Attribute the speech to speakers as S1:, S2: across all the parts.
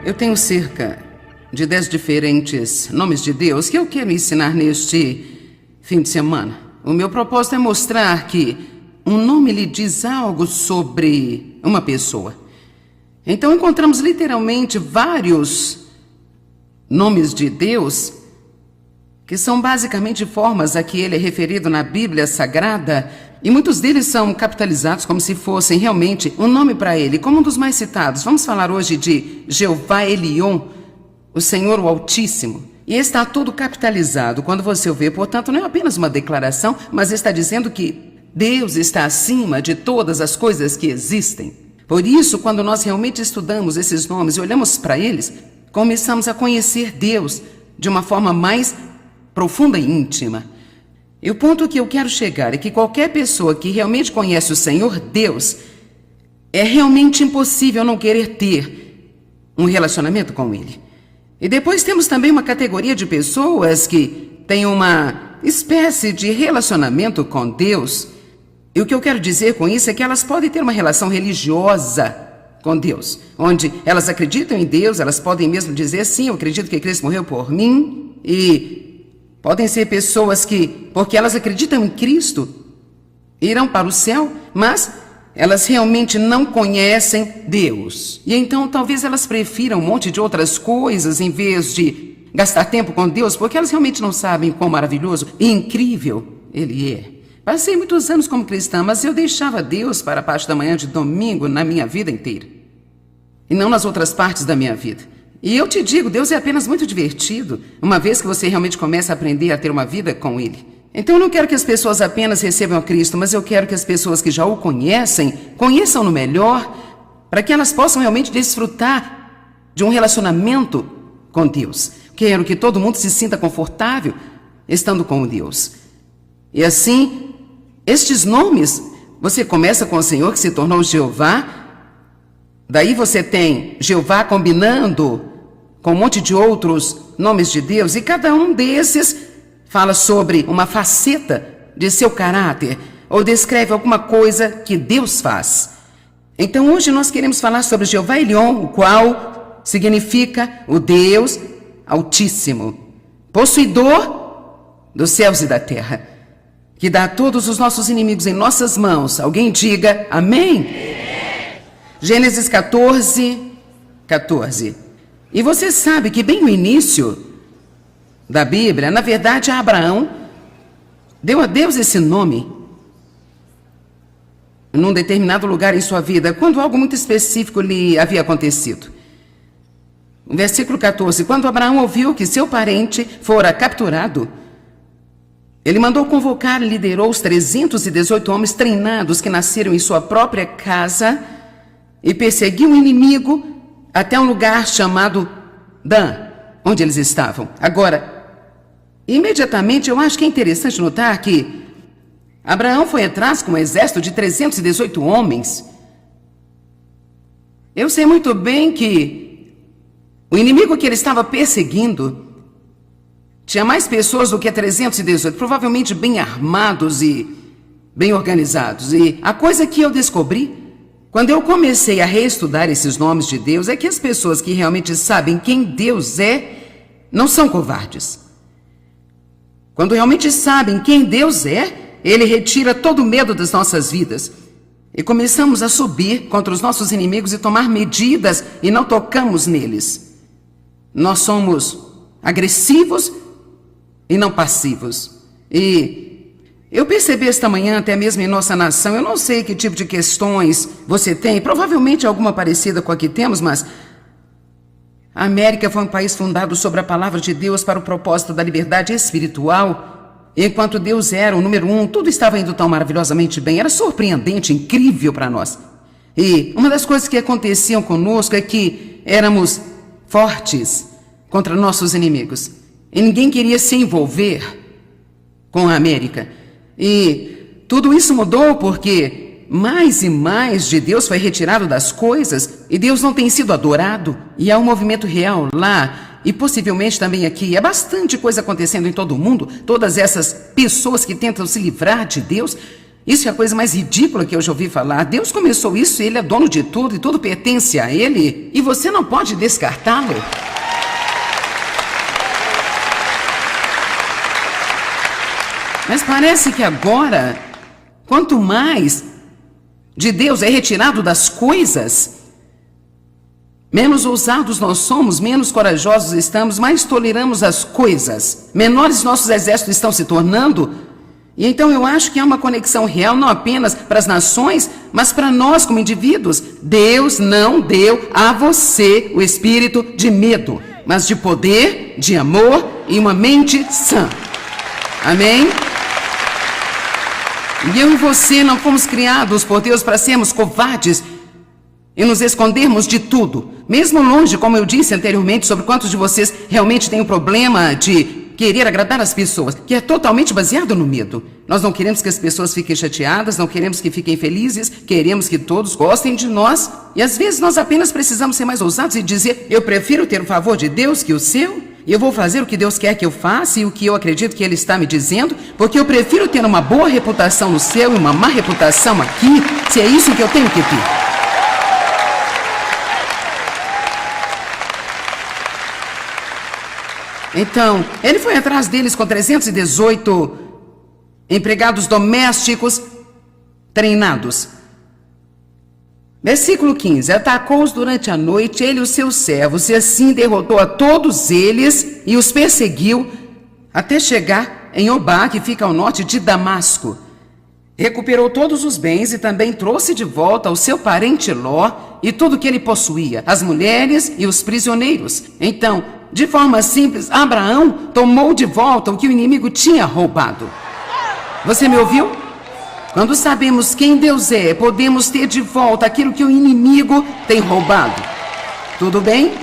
S1: Eu tenho cerca de 10 diferentes nomes de Deus que eu quero ensinar neste fim de semana. O meu propósito é mostrar que um nome lhe diz algo sobre uma pessoa. Então encontramos literalmente vários nomes de Deus que são basicamente formas a que ele é referido na Bíblia Sagrada, e muitos deles são capitalizados como se fossem realmente um nome para ele, como um dos mais citados. Vamos falar hoje de Jeová Elion, o Senhor o Altíssimo. E está tudo capitalizado quando você o vê, portanto não é apenas uma declaração, mas está dizendo que Deus está acima de todas as coisas que existem. Por isso, quando nós realmente estudamos esses nomes e olhamos para eles, começamos a conhecer Deus de uma forma mais profunda e íntima. E o ponto que eu quero chegar é que qualquer pessoa que realmente conhece o Senhor Deus, é realmente impossível não querer ter um relacionamento com Ele. E depois temos também uma categoria de pessoas que têm uma espécie de relacionamento com Deus. E o que eu quero dizer com isso é que elas podem ter uma relação religiosa com Deus, onde elas acreditam em Deus, elas podem mesmo dizer, sim, eu acredito que Cristo morreu por mim, e podem ser pessoas que, porque elas acreditam em Cristo, irão para o céu, mas elas realmente não conhecem Deus. E então talvez elas prefiram um monte de outras coisas em vez de gastar tempo com Deus, porque elas realmente não sabem quão maravilhoso e incrível Ele é. Passei muitos anos como cristã, mas eu deixava Deus para a parte da manhã de domingo na minha vida inteira, e não nas outras partes da minha vida. E eu te digo, Deus é apenas muito divertido, uma vez que você realmente começa a aprender a ter uma vida com Ele. Então eu não quero que as pessoas apenas recebam a Cristo, mas eu quero que as pessoas que já o conhecem, conheçam-no melhor, para que elas possam realmente desfrutar de um relacionamento com Deus. Quero que todo mundo se sinta confortável estando com Deus. E assim, estes nomes, você começa com o Senhor que se tornou Jeová. Daí você tem Jeová combinando com um monte de outros nomes de Deus, e cada um desses fala sobre uma faceta de seu caráter, ou descreve alguma coisa que Deus faz. Então hoje nós queremos falar sobre Jeová Elion, o qual significa o Deus Altíssimo, possuidor dos céus e da terra, que dá todos os nossos inimigos em nossas mãos. Alguém diga amém? Gênesis 14. E você sabe que bem no início da Bíblia, na verdade, Abraão deu a Deus esse nome num determinado lugar em sua vida, quando algo muito específico lhe havia acontecido. Versículo 14. Quando Abraão ouviu que seu parente fora capturado, ele mandou convocar e liderou os 318 homens treinados que nasceram em sua própria casa e perseguiu o inimigo até um lugar chamado Dan, onde eles estavam. Agora, imediatamente eu acho que é interessante notar que Abraão foi atrás com um exército de 318 homens. Eu sei muito bem que o inimigo que ele estava perseguindo tinha mais pessoas do que 318, provavelmente bem armados e bem organizados. E a coisa que eu descobri quando eu comecei a reestudar esses nomes de Deus é que as pessoas que realmente sabem quem Deus é, não são covardes. Quando realmente sabem quem Deus é, Ele retira todo o medo das nossas vidas. E começamos a subir contra os nossos inimigos e tomar medidas e não tocamos neles. Nós somos agressivos e não passivos. E eu percebi esta manhã, até mesmo em nossa nação, eu não sei que tipo de questões você tem, provavelmente alguma parecida com a que temos, mas a América foi um país fundado sobre a palavra de Deus para o propósito da liberdade espiritual. Enquanto Deus era o número 1, tudo estava indo tão maravilhosamente bem, era surpreendente, incrível para nós. E uma das coisas que aconteciam conosco é que éramos fortes contra nossos inimigos. E ninguém queria se envolver com a América. E tudo isso mudou porque mais e mais de Deus foi retirado das coisas e Deus não tem sido adorado. E há um movimento real lá e possivelmente também aqui. É bastante coisa acontecendo em todo o mundo. Todas essas pessoas que tentam se livrar de Deus. Isso é a coisa mais ridícula que eu já ouvi falar. Deus começou isso e Ele é dono de tudo e tudo pertence a Ele. E você não pode descartá-lo. Mas parece que agora, quanto mais de Deus é retirado das coisas, menos ousados nós somos, menos corajosos estamos, mais toleramos as coisas, menores nossos exércitos estão se tornando. E então eu acho que há uma conexão real, não apenas para as nações, mas para nós como indivíduos. Deus não deu a você o espírito de medo, mas de poder, de amor e uma mente sã. Amém? E eu e você não fomos criados por Deus para sermos covardes e nos escondermos de tudo. Mesmo longe, como eu disse anteriormente, sobre quantos de vocês realmente têm o problema de querer agradar as pessoas, que é totalmente baseado no medo. Nós não queremos que as pessoas fiquem chateadas, não queremos que fiquem felizes, queremos que todos gostem de nós. E às vezes nós apenas precisamos ser mais ousados e dizer: eu prefiro ter o favor de Deus que o seu. E eu vou fazer o que Deus quer que eu faça e o que eu acredito que Ele está me dizendo, porque eu prefiro ter uma boa reputação no céu e uma má reputação aqui, se é isso que eu tenho que ter. Então, ele foi atrás deles com 318 empregados domésticos treinados. Versículo 15: atacou-os durante a noite, ele e os seus servos, e assim derrotou a todos eles e os perseguiu até chegar em Obá, que fica ao norte de Damasco. Recuperou todos os bens e também trouxe de volta ao seu parente Ló e tudo o que ele possuía, as mulheres e os prisioneiros. Então, de forma simples, Abraão tomou de volta o que o inimigo tinha roubado. Você me ouviu? Quando sabemos quem Deus é, podemos ter de volta aquilo que o inimigo tem roubado. Tudo bem?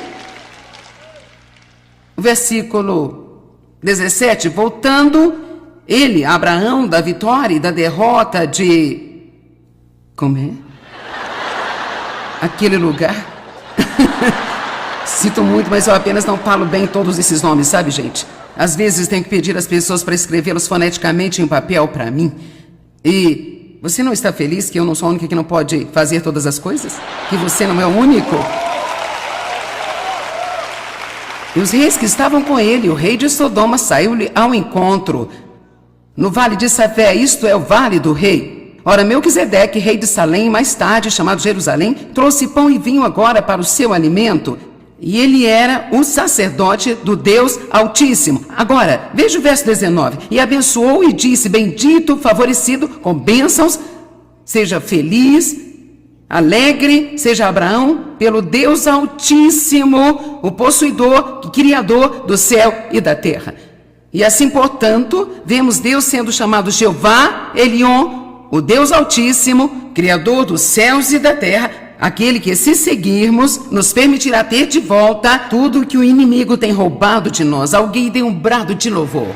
S1: O versículo 17, voltando, ele, Abraão, da vitória e da derrota de... Como é? Aquele lugar. Sinto muito, mas eu apenas não falo bem todos esses nomes, sabe, gente? Às vezes tenho que pedir às pessoas para escrevê-los foneticamente em papel para mim. E você não está feliz que eu não sou a única que não pode fazer todas as coisas? Que você não é o único? E os reis que estavam com ele, o rei de Sodoma saiu-lhe ao encontro no vale de Safé, isto é, o vale do rei. Ora, Melquisedeque, rei de Salém, mais tarde chamado Jerusalém, trouxe pão e vinho agora para o seu alimento. E ele era o sacerdote do Deus Altíssimo. Agora, veja o verso 19. E abençoou e disse: bendito, favorecido, com bênçãos, seja feliz, alegre, seja Abraão, pelo Deus Altíssimo, o possuidor, criador do céu e da terra. E assim, portanto, vemos Deus sendo chamado Jeová Elion, o Deus Altíssimo, criador dos céus e da terra, aquele que, se seguirmos, nos permitirá ter de volta tudo que o inimigo tem roubado de nós. Alguém dê um brado de louvor.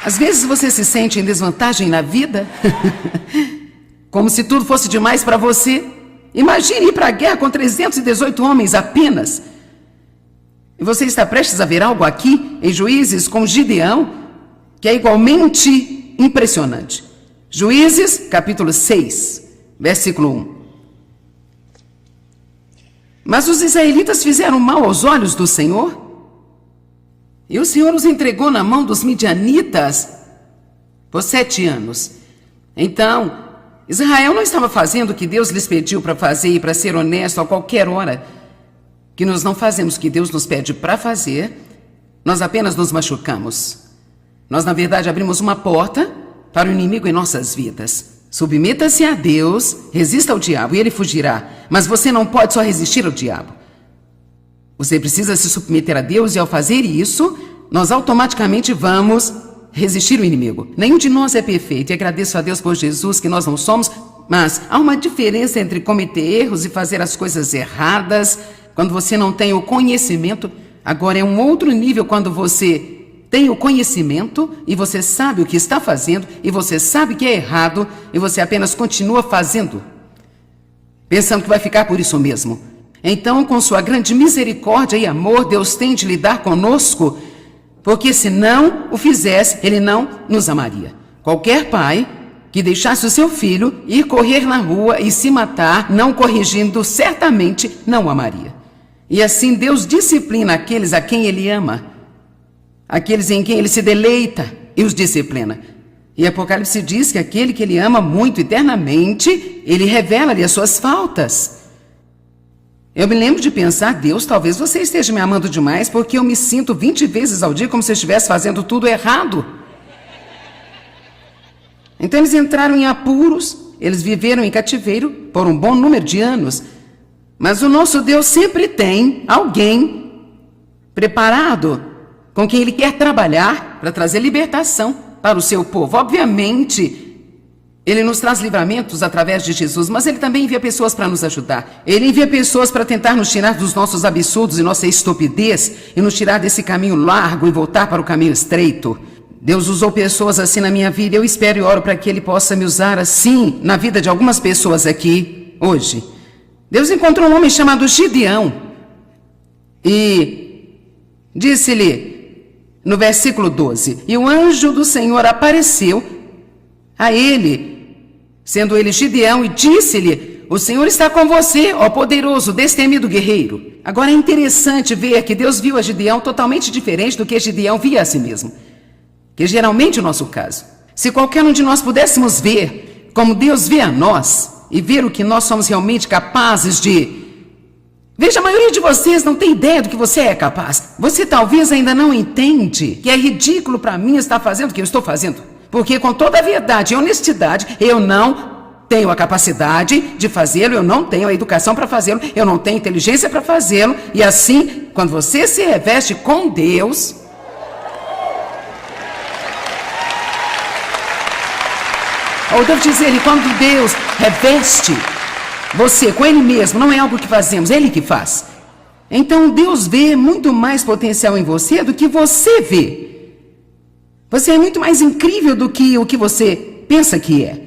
S1: Às vezes você se sente em desvantagem na vida, como se tudo fosse demais para você. Imagine ir para a guerra com 318 homens apenas. E você está prestes a ver algo aqui em Juízes com Gideão, que é igualmente impressionante. Juízes, capítulo 6, versículo 1. Mas os israelitas fizeram mal aos olhos do Senhor, e o Senhor os entregou na mão dos midianitas por 7 anos. Então, Israel não estava fazendo o que Deus lhes pediu para fazer e para ser honesto a qualquer hora. Que nós não fazemos o que Deus nos pede para fazer, nós apenas nos machucamos. Nós, na verdade, abrimos uma porta para o inimigo em nossas vidas. Submeta-se a Deus, resista ao diabo e ele fugirá. Mas você não pode só resistir ao diabo. Você precisa se submeter a Deus e, ao fazer isso, nós automaticamente vamos resistir ao inimigo. Nenhum de nós é perfeito e agradeço a Deus por Jesus que nós não somos, mas há uma diferença entre cometer erros e fazer as coisas erradas. Quando você não tem o conhecimento, agora é um outro nível quando você tem o conhecimento e você sabe o que está fazendo e você sabe que é errado e você apenas continua fazendo, pensando que vai ficar por isso mesmo. Então, com sua grande misericórdia e amor, Deus tem de lidar conosco, porque se não o fizesse, Ele não nos amaria. Qualquer pai que deixasse o seu filho ir correr na rua e se matar, não corrigindo, certamente não o amaria. E assim Deus disciplina aqueles a quem Ele ama, aqueles em quem Ele se deleita e os disciplina. E Apocalipse diz que aquele que Ele ama muito eternamente, Ele revela-lhe as suas faltas. Eu me lembro de pensar, Deus, talvez você esteja me amando demais porque eu me sinto 20 vezes ao dia como se eu estivesse fazendo tudo errado. Então eles entraram em apuros, eles viveram em cativeiro por um bom número de anos. Mas o nosso Deus sempre tem alguém preparado com quem Ele quer trabalhar para trazer libertação para o seu povo. Obviamente, Ele nos traz livramentos através de Jesus, mas Ele também envia pessoas para nos ajudar. Ele envia pessoas para tentar nos tirar dos nossos absurdos e nossa estupidez e nos tirar desse caminho largo e voltar para o caminho estreito. Deus usou pessoas assim na minha vida. Eu espero e oro para que Ele possa me usar assim na vida de algumas pessoas aqui hoje. Deus encontrou um homem chamado Gideão e disse-lhe no versículo 12: e o anjo do Senhor apareceu a ele, sendo ele Gideão, e disse-lhe: o Senhor está com você, ó poderoso, destemido guerreiro. Agora é interessante ver que Deus viu a Gideão totalmente diferente do que Gideão via a si mesmo, que geralmente é o nosso caso. Se qualquer um de nós pudéssemos ver como Deus vê a nós e ver o que nós somos realmente capazes de... Veja, a maioria de vocês não tem ideia do que você é capaz. Você talvez ainda não entende que é ridículo para mim estar fazendo o que eu estou fazendo. Porque com toda a verdade e honestidade, eu não tenho a capacidade de fazê-lo, eu não tenho a educação para fazê-lo, eu não tenho inteligência para fazê-lo. E assim, quando você se reveste com Deus... Ou devo dizer, quando Deus reveste você com Ele mesmo, não é algo que fazemos, é Ele que faz. Então Deus vê muito mais potencial em você do que você vê. Você é muito mais incrível do que o que você pensa que é.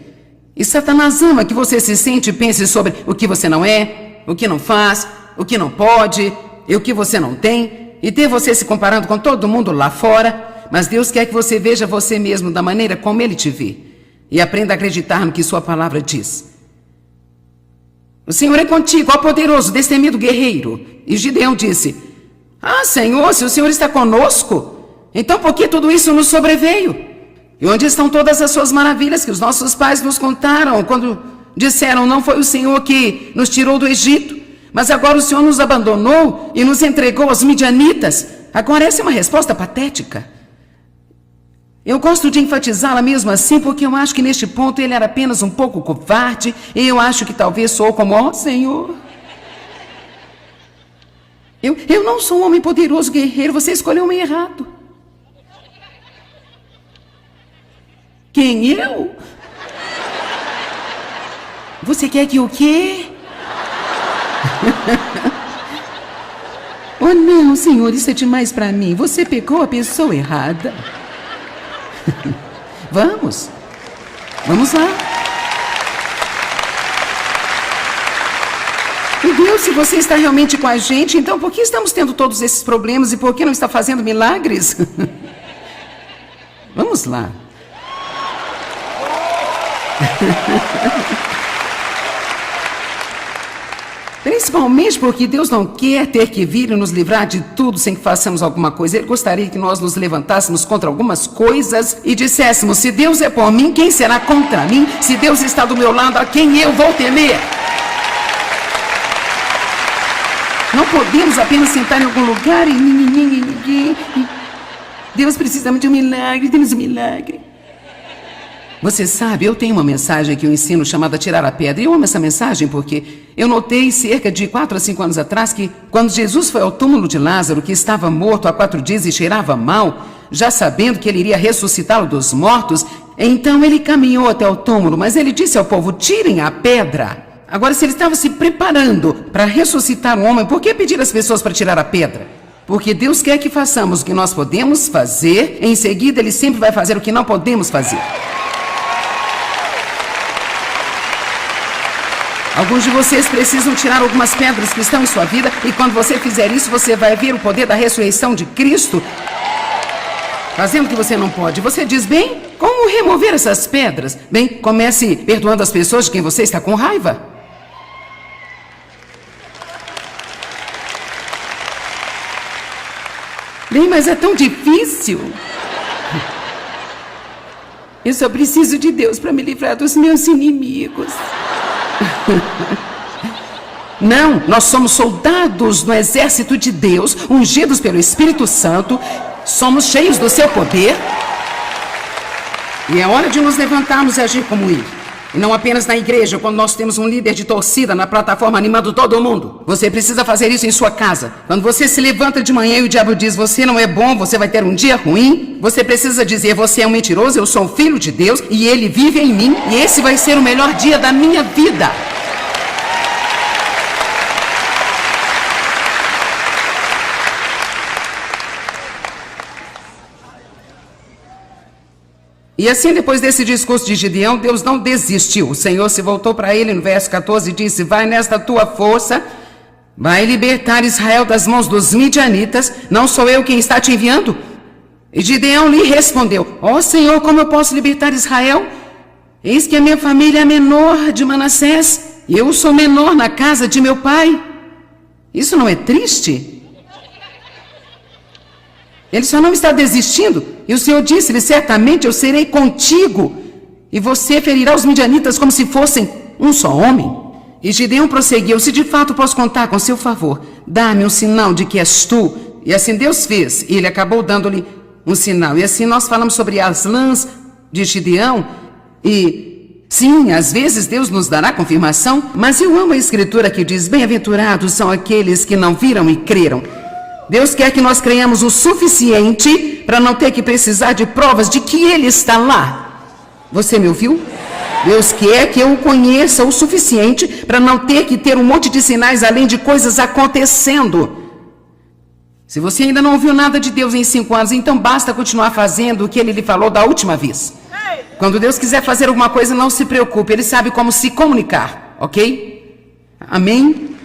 S1: E Satanás ama que você se sente e pense sobre o que você não é, o que não faz, o que não pode, e o que você não tem, e ter você se comparando com todo mundo lá fora. Mas Deus quer que você veja você mesmo da maneira como Ele te vê. E aprenda a acreditar no que sua palavra diz. O Senhor é contigo, ó poderoso, destemido guerreiro. E Gideão disse: ah, Senhor, se o Senhor está conosco, então por que tudo isso nos sobreveio? E onde estão todas as suas maravilhas que os nossos pais nos contaram quando disseram: não foi o Senhor que nos tirou do Egito, mas agora o Senhor nos abandonou e nos entregou aos midianitas? Agora essa é uma resposta patética. Eu gosto de enfatizá-la mesmo assim, porque eu acho que neste ponto ele era apenas um pouco covarde, e eu acho que talvez sou como, ó Senhor. Eu não sou um homem poderoso guerreiro, você escolheu um homem errado. Quem, eu? Você quer que o quê? Oh não, Senhor, isso é demais para mim, você pegou a pessoa errada. Vamos lá. E Deus, se você está realmente com a gente, então por que estamos tendo todos esses problemas e por que não está fazendo milagres? Vamos lá. Principalmente porque Deus não quer ter que vir e nos livrar de tudo sem que façamos alguma coisa. Ele gostaria que nós nos levantássemos contra algumas coisas e disséssemos: se Deus é por mim, quem será contra mim? Se Deus está do meu lado, a quem eu vou temer? Não podemos apenas sentar em algum lugar e... Deus precisa de um milagre, temos um milagre. Você sabe, eu tenho uma mensagem que eu ensino chamada Tirar a Pedra. E eu amo essa mensagem porque eu notei cerca de 4 a 5 anos atrás que quando Jesus foi ao túmulo de Lázaro, que estava morto há 4 dias e cheirava mal, já sabendo que ele iria ressuscitá-lo dos mortos, então ele caminhou até o túmulo, mas ele disse ao povo: tirem a pedra. Agora, se ele estava se preparando para ressuscitar um homem, por que pedir às pessoas para tirar a pedra? Porque Deus quer que façamos o que nós podemos fazer, em seguida Ele sempre vai fazer o que não podemos fazer. Alguns de vocês precisam tirar algumas pedras que estão em sua vida, e quando você fizer isso, você vai ver o poder da ressurreição de Cristo fazendo o que você não pode. Você diz, bem, como remover essas pedras? Bem, comece perdoando as pessoas de quem você está com raiva. Bem, mas é tão difícil. Eu só preciso de Deus para me livrar dos meus inimigos. Não, nós somos soldados no exército de Deus, ungidos pelo Espírito Santo, somos cheios do seu poder. E é hora de nos levantarmos e agir como ele. E não apenas na igreja, quando nós temos um líder de torcida na plataforma animando todo mundo. Você precisa fazer isso em sua casa. Quando você se levanta de manhã e o diabo diz, você não é bom, você vai ter um dia ruim, você precisa dizer, você é um mentiroso, eu sou um filho de Deus e ele vive em mim e esse vai ser o melhor dia da minha vida. E assim, depois desse discurso de Gideão, Deus não desistiu. O Senhor se voltou para ele no verso 14 e disse, vai nesta tua força, vai libertar Israel das mãos dos midianitas, não sou eu quem está te enviando? E Gideão lhe respondeu, ó Senhor, como eu posso libertar Israel? Eis que a minha família é menor de Manassés, e eu sou menor na casa de meu pai. Isso não é triste? Ele só não está desistindo. E o Senhor disse-lhe, certamente eu serei contigo, e você ferirá os midianitas como se fossem um só homem. E Gideão prosseguiu, se de fato posso contar com seu favor, dá-me um sinal de que és tu. E assim Deus fez, e ele acabou dando-lhe um sinal. E assim nós falamos sobre as lãs de Gideão, e sim, às vezes Deus nos dará confirmação, mas eu amo a escritura que diz, bem-aventurados são aqueles que não viram e creram. Deus quer que nós creiamos o suficiente para não ter que precisar de provas de que Ele está lá. Você me ouviu? Deus quer que eu o conheça o suficiente para não ter que ter um monte de sinais além de coisas acontecendo. Se você ainda não ouviu nada de Deus em 5 anos, então basta continuar fazendo o que Ele lhe falou da última vez. Quando Deus quiser fazer alguma coisa, não se preocupe, Ele sabe como se comunicar, ok? Amém?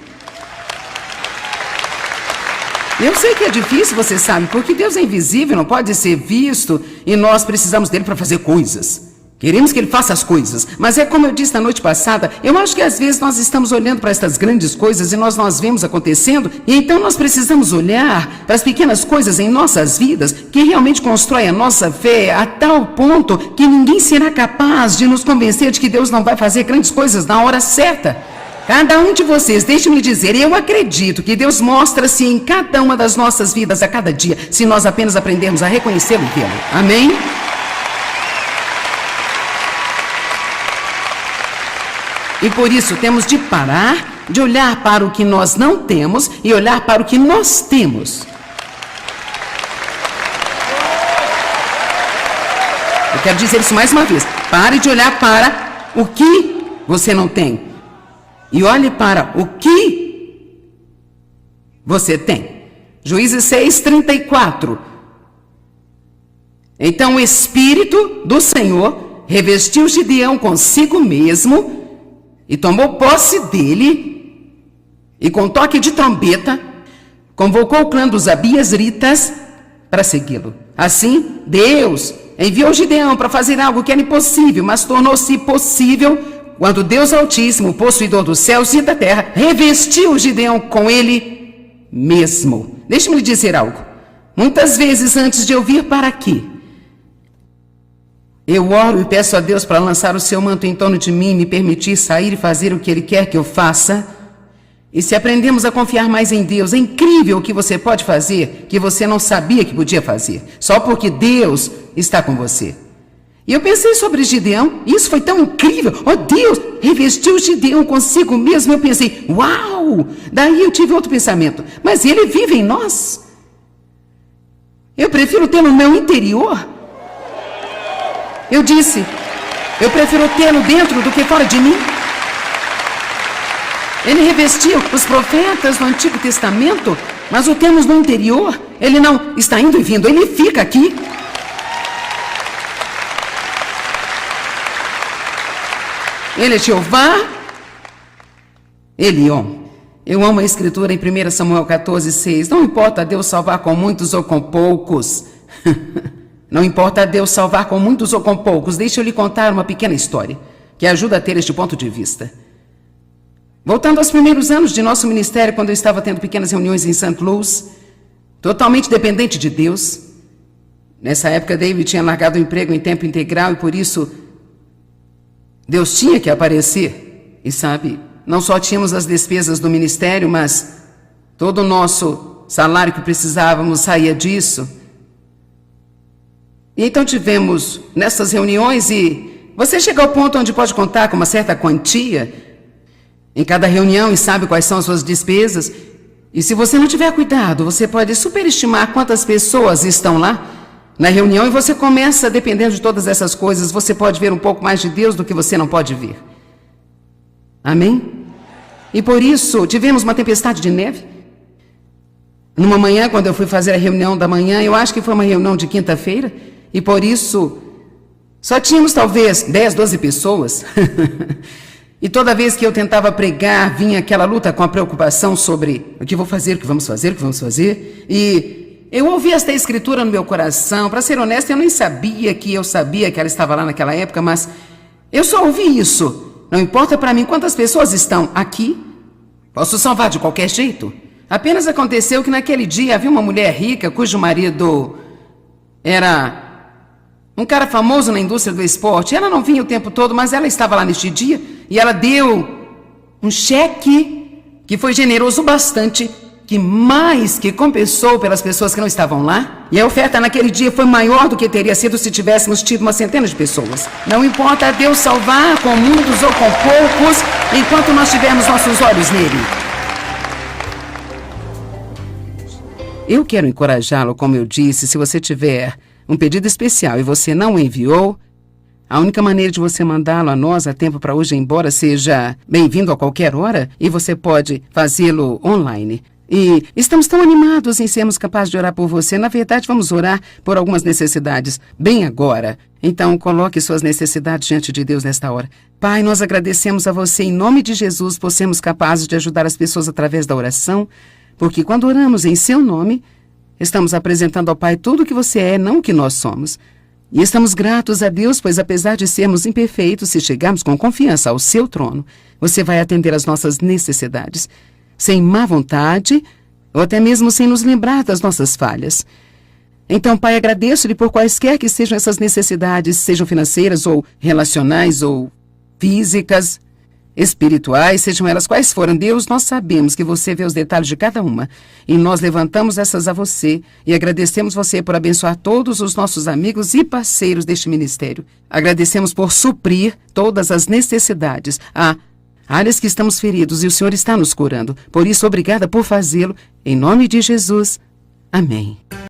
S1: Eu sei que é difícil, você sabe, porque Deus é invisível, não pode ser visto, e nós precisamos dele para fazer coisas. Queremos que ele faça as coisas, mas é como eu disse na noite passada, eu acho que às vezes nós estamos olhando para estas grandes coisas e nós vemos acontecendo, e então nós precisamos olhar para as pequenas coisas em nossas vidas que realmente constroem a nossa fé a tal ponto que ninguém será capaz de nos convencer de que Deus não vai fazer grandes coisas na hora certa. Cada um de vocês, deixe-me dizer, eu acredito que Deus mostra-se em cada uma das nossas vidas a cada dia, se nós apenas aprendermos a reconhecê-lo e vê-lo. Amém? E por isso temos de parar de olhar para o que nós não temos e olhar para o que nós temos. Eu quero dizer isso mais uma vez. Pare de olhar para o que você não tem. E olhe para o que você tem. Juízes 6:34. Então o Espírito do Senhor revestiu Gideão consigo mesmo e tomou posse dele e com toque de trombeta convocou o clã dos Abiezritas para segui-lo. Assim, Deus enviou Gideão para fazer algo que era impossível, mas tornou-se possível quando Deus Altíssimo, possuidor dos céus e da terra, revestiu Gideão com ele mesmo. Deixe-me lhe dizer algo. Muitas vezes antes de eu vir para aqui, eu oro e peço a Deus para lançar o seu manto em torno de mim, me permitir sair e fazer o que Ele quer que eu faça. E se aprendemos a confiar mais em Deus, é incrível o que você pode fazer que você não sabia que podia fazer, só porque Deus está com você. E eu pensei sobre Gideão, e isso foi tão incrível. Oh Deus, revestiu Gideão consigo mesmo. Eu pensei, uau! Daí eu tive outro pensamento, mas ele vive em nós. Eu prefiro tê-lo no meu interior. Eu disse, eu prefiro tê-lo dentro do que fora de mim. Ele revestiu os profetas do Antigo Testamento, mas o temos no interior. Ele não está indo e vindo, ele fica aqui. Ele é Jeová, Elion. Eu amo a escritura em 1 Samuel 14:6. Não importa a Deus salvar com muitos ou com poucos. Não importa a Deus salvar com muitos ou com poucos. Deixa eu lhe contar uma pequena história que ajuda a ter este ponto de vista. Voltando aos primeiros anos de nosso ministério, quando eu estava tendo pequenas reuniões em St. Louis, totalmente dependente de Deus. Nessa época, David tinha largado o emprego em tempo integral e por isso Deus tinha que aparecer. E sabe, não só tínhamos as despesas do ministério, mas todo o nosso salário que precisávamos saía disso. E então tivemos nessas reuniões e você chega ao ponto onde pode contar com uma certa quantia em cada reunião e sabe quais são as suas despesas. E se você não tiver cuidado, você pode superestimar quantas pessoas estão lá na reunião e você começa, dependendo de todas essas coisas, você pode ver um pouco mais de Deus do que você não pode ver. Amém? E por isso, tivemos uma tempestade de neve. Numa manhã, quando eu fui fazer a reunião da manhã, eu acho que foi uma reunião de quinta-feira, e por isso, só tínhamos talvez 10, 12 pessoas. E toda vez que eu tentava pregar, vinha aquela luta com a preocupação sobre o que vou fazer, o que vamos fazer, o que vamos fazer. E eu ouvi esta escritura no meu coração. Para ser honesta, eu nem sabia que eu sabia que ela estava lá naquela época, mas eu só ouvi isso. Não importa para mim quantas pessoas estão aqui, posso salvar de qualquer jeito. Apenas aconteceu que naquele dia havia uma mulher rica cujo marido era um cara famoso na indústria do esporte. Ela não vinha o tempo todo, mas ela estava lá neste dia e ela deu um cheque que foi generoso bastante, que mais que compensou pelas pessoas que não estavam lá. E a oferta naquele dia foi maior do que teria sido se tivéssemos tido uma centena de pessoas. Não importa a Deus salvar com muitos ou com poucos, enquanto nós tivermos nossos olhos nele. Eu quero encorajá-lo, como eu disse, se você tiver um pedido especial e você não o enviou, a única maneira de você mandá-lo a nós a tempo para hoje, embora seja bem-vindo a qualquer hora, e você pode fazê-lo online. E estamos tão animados em sermos capazes de orar por você. Na verdade, vamos orar por algumas necessidades bem agora. Então, coloque suas necessidades diante de Deus nesta hora. Pai, nós agradecemos a você em nome de Jesus por sermos capazes de ajudar as pessoas através da oração, porque quando oramos em seu nome, estamos apresentando ao Pai tudo o que você é, não o que nós somos. E estamos gratos a Deus, pois apesar de sermos imperfeitos, se chegarmos com confiança ao seu trono, você vai atender às nossas necessidades, sem má vontade, ou até mesmo sem nos lembrar das nossas falhas. Então, Pai, agradeço-lhe por quaisquer que sejam essas necessidades, sejam financeiras, ou relacionais, ou físicas, espirituais, sejam elas quais forem. Deus, nós sabemos que você vê os detalhes de cada uma. E nós levantamos essas a você e agradecemos você por abençoar todos os nossos amigos e parceiros deste ministério. Agradecemos por suprir todas as necessidades. Há áreas que estamos feridos e o Senhor está nos curando. Por isso, obrigada por fazê-lo. Em nome de Jesus. Amém.